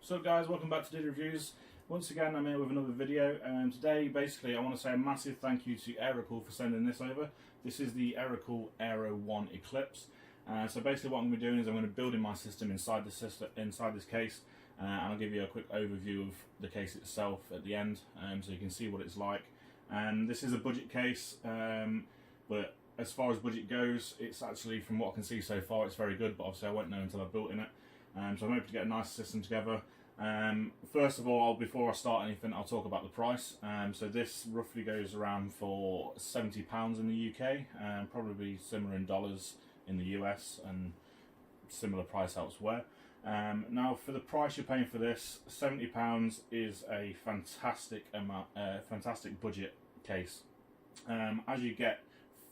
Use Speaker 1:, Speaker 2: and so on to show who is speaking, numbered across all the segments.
Speaker 1: So guys, welcome back to Did Reviews. Once again I'm here with another video, and today basically I want to say a massive thank you to Aerocool for sending this over. This is the Aerocool Aero 1 Eclipse. So basically what I'm going to be doing is I'm going to build in my system inside this case, and I'll give you a quick overview of the case itself at the end, so you can see what it's like. This is a budget case, but as far as budget goes, it's actually, from what I can see so far, it's very good, but obviously I won't know until I've built in it. So I'm hoping to get a nice system together. First of all, before I start anything, I'll talk about the price. So this roughly goes around for £70 in the UK, probably similar in dollars in the US, and similar price elsewhere. Now, for the price you're paying for this, £70 is a fantastic amount, fantastic budget case. As you get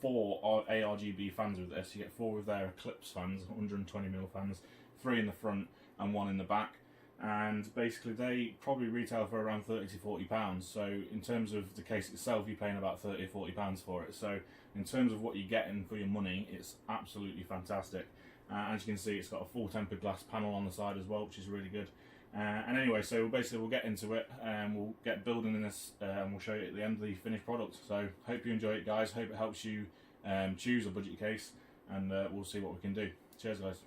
Speaker 1: 4 ARGB fans with this, you get 4 of their Eclipse fans, 120mm fans, 3 in the front and 1 in the back, and basically they probably retail for around £30 to £40. So in terms of the case itself, you're paying about £30 or £40 for it. So in terms of what you're getting for your money, it's absolutely fantastic. As you can see, it's got a full tempered glass panel on the side as well, which is really good. And anyway, so basically we'll get into it, and we'll get building in this, and we'll show you at the end of the finished product. So hope you enjoy it, guys. Hope it helps you choose a budget case, and we'll see what we can do. Cheers, guys.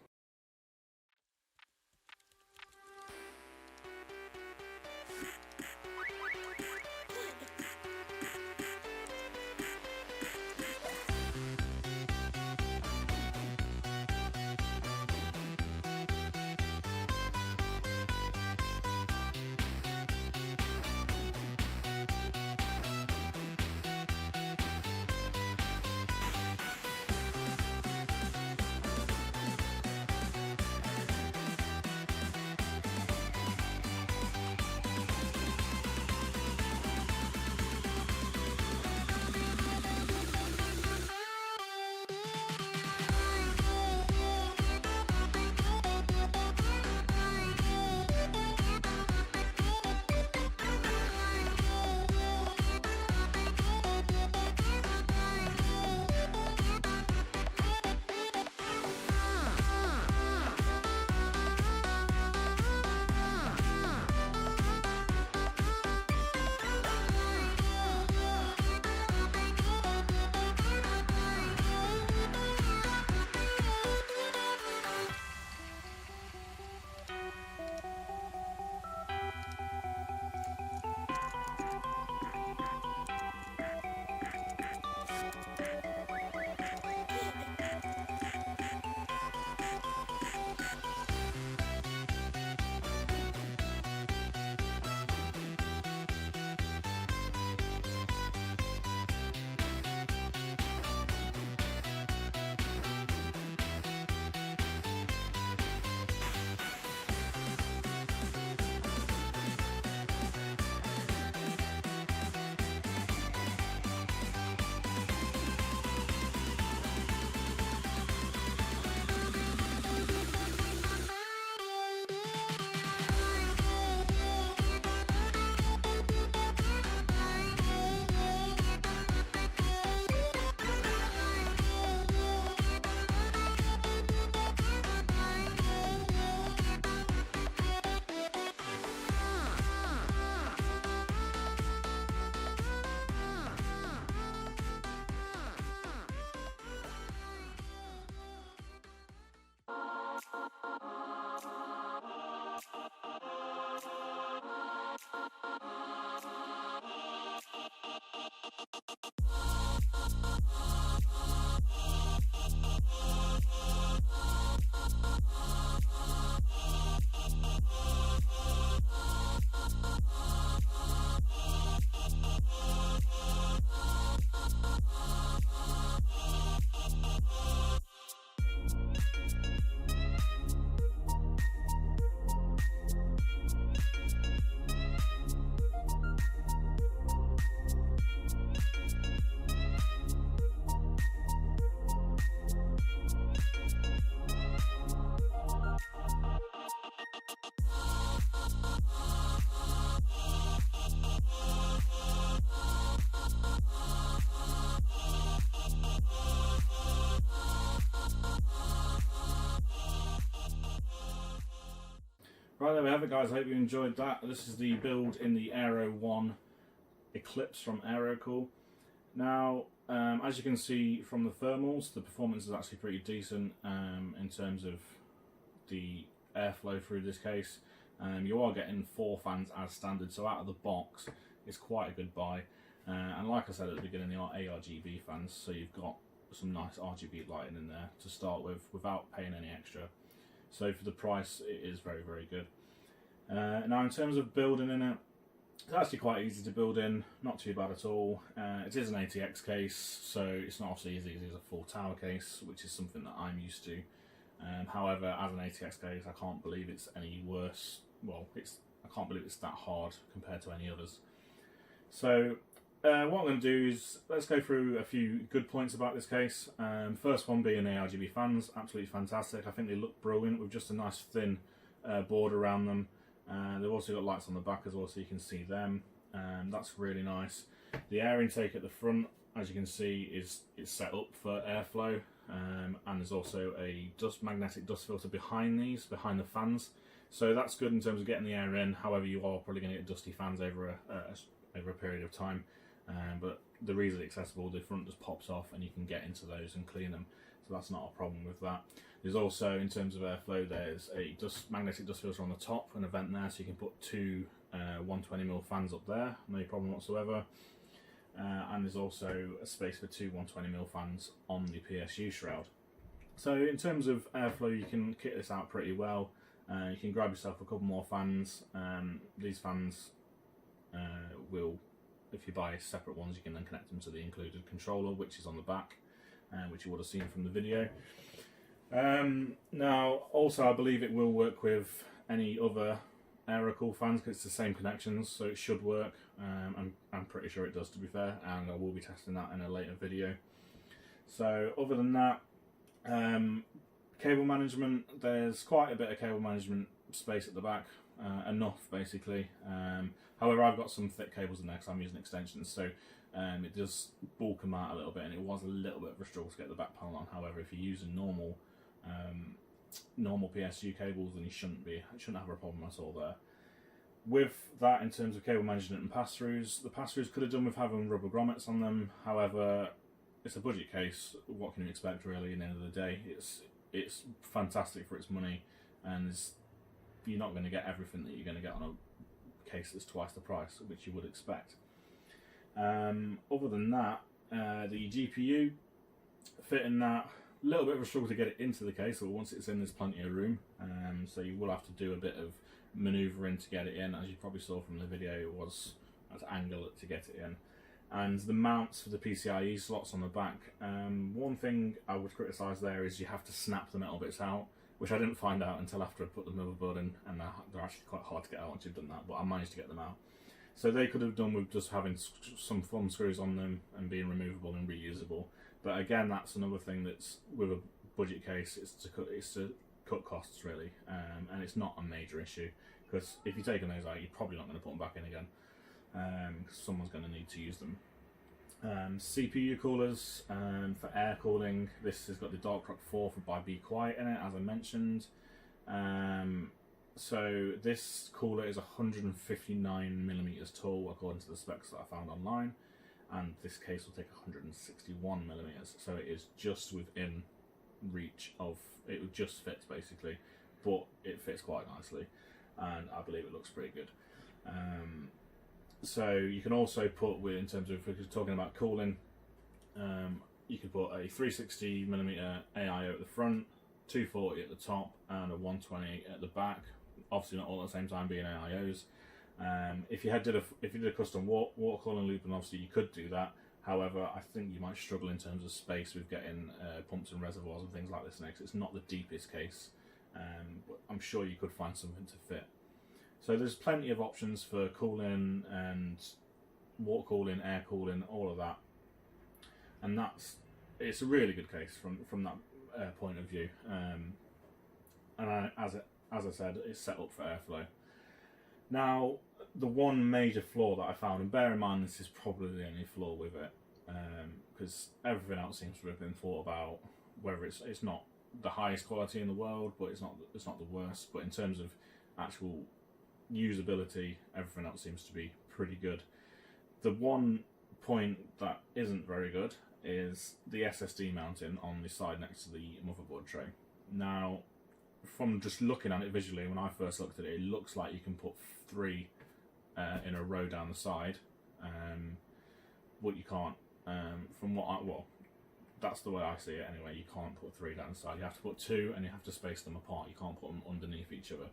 Speaker 1: Right, there we have it, guys. I hope you enjoyed that. This is the build in the Aero 1 Eclipse from Aerocool. Now, as you can see from the thermals, the performance is actually pretty decent in terms of the airflow through this case. You are getting 4 fans as standard, so out of the box, it's quite a good buy. And like I said at the beginning, they are ARGB fans, so you've got some nice RGB lighting in there to start with without paying any extra. So for the price, it is very, very good. Now in terms of building in it, it's actually quite easy to build in, not too bad at all. It is an ATX case, so it's not obviously as easy as a full tower case, which is something that I'm used to. However, as an ATX case, I can't believe it's any worse. Well, I can't believe it's that hard compared to any others. So what I'm going to do is, let's go through a few good points about this case. First one being the RGB fans, absolutely fantastic. I think they look brilliant with just a nice thin board around them. They've also got lights on the back as well, so you can see them. That's really nice. The air intake at the front, as you can see, is set up for airflow, and there's also a magnetic dust filter behind the fans. So that's good in terms of getting the air in. However, you are probably going to get dusty fans over a period of time. But they're easily accessible. The front just pops off and you can get into those and clean them, so that's not a problem with that. There's also, in terms of airflow, there's a magnetic dust filter on the top and a vent there, so you can put 2 120mm fans up there, no problem whatsoever. And there's also a space for 2 120mm fans on the PSU shroud. So in terms of airflow, you can kit this out pretty well. You can grab yourself a couple more fans. These fans will, if you buy separate ones, you can then connect them to the included controller, which is on the back, which you would have seen from the video. Now, also I believe it will work with any other Aerocool fans because it's the same connections, so it should work. I'm pretty sure it does, to be fair, and I will be testing that in a later video. So other than that, cable management, there's quite a bit of cable management space at the back, enough basically. However, I've got some thick cables in there because I'm using extensions, so it does bulk them out a little bit, and it was a little bit of a struggle to get the back panel on. However, if you're using normal PSU cables, then you shouldn't have a problem at all there. With that, in terms of cable management and pass-throughs, the pass-throughs could have done with having rubber grommets on them. However, it's a budget case. What can you expect, really? At the end of the day, it's fantastic for its money, and you're not going to get everything that you're going to get on a case that's twice the price, which you would expect. Other than that, the GPU, fitting that, a little bit of a struggle to get it into the case, but once it's in, there's plenty of room, so you will have to do a bit of manoeuvring to get it in. As you probably saw from the video, it was at an angle to get it in. And the mounts for the PCIe slots on the back, one thing I would criticise there is you have to snap the metal bits out, which I didn't find out until after I put the motherboard in, and they're actually quite hard to get out once you've done that, but I managed to get them out. So they could have done with just having some thumb screws on them and being removable and reusable. But again, that's another thing that's, with a budget case, it's to cut costs really, and it's not a major issue, because if you're taking those out, you're probably not going to put them back in again, because someone's going to need to use them. CPU coolers, for air cooling, this has got the Dark Rock 4 by Be Quiet in it, as I mentioned. So this cooler is 159mm tall according to the specs that I found online, and this case will take 161mm, so it is just within reach of, it just fits basically, but it fits quite nicely, and I believe it looks pretty good. So you can also put, in terms of, if we're talking about cooling, you could put a 360mm AIO at the front, 240 at the top, and a 120 at the back. Obviously not all at the same time being AIOs. If you did a custom water cooling loop, and obviously you could do that. However, I think you might struggle in terms of space with getting pumps and reservoirs and things like this next. It's not the deepest case, but I'm sure you could find something to fit. So there's plenty of options for cooling and water cooling, air cooling, all of that, and it's a really good case from that point of view. And as I said, it's set up for airflow. Now, the one major flaw that I found, and bear in mind this is probably the only flaw with it, because everything else seems to have been thought about. Whether it's not the highest quality in the world, but it's not the worst. But in terms of actual usability, everything else seems to be pretty good. The one point that isn't very good is the SSD mounting on the side next to the motherboard tray. Now, from just looking at it visually, when I first looked at it, it looks like you can put 3 in a row down the side, but you can't. From what well, that's the way I see it anyway. You can't put 3 down the side. You have to put 2, and you have to space them apart. You can't put them underneath each other.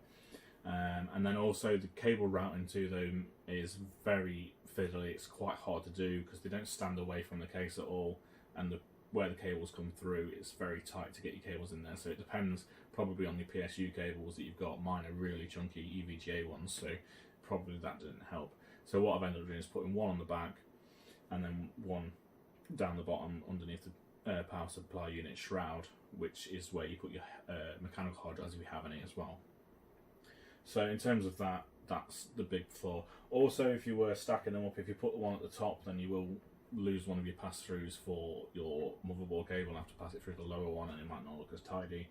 Speaker 1: And then also the cable routing to them is very fiddly. It's quite hard to do because they don't stand away from the case at all, and where the cables come through, it's very tight to get your cables in there. So it depends probably on the PSU cables that you've got. Mine are really chunky EVGA ones, so probably that didn't help. So what I've ended up doing is putting 1 on the back and then 1 down the bottom underneath the power supply unit shroud, which is where you put your mechanical hard drives if you have any as well. So in terms of that, that's the big flaw. Also, if you were stacking them up, if you put the one at the top, then you will lose one of your pass-throughs for your motherboard cable and have to pass it through the lower one, and it might not look as tidy.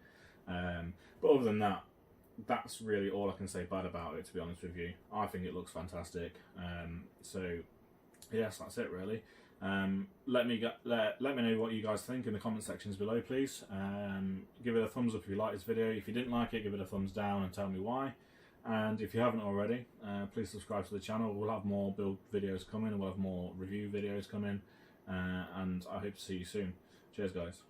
Speaker 1: But other than that, that's really all I can say bad about it, to be honest with you. I think it looks fantastic. So yes, that's it really. Let me know what you guys think in the comment sections below, please. Give it a thumbs up if you like this video. If you didn't like it, give it a thumbs down and tell me why. And if you haven't already, please subscribe to the channel. We'll have more build videos coming, we'll have more review videos coming, and I hope to see you soon. Cheers guys.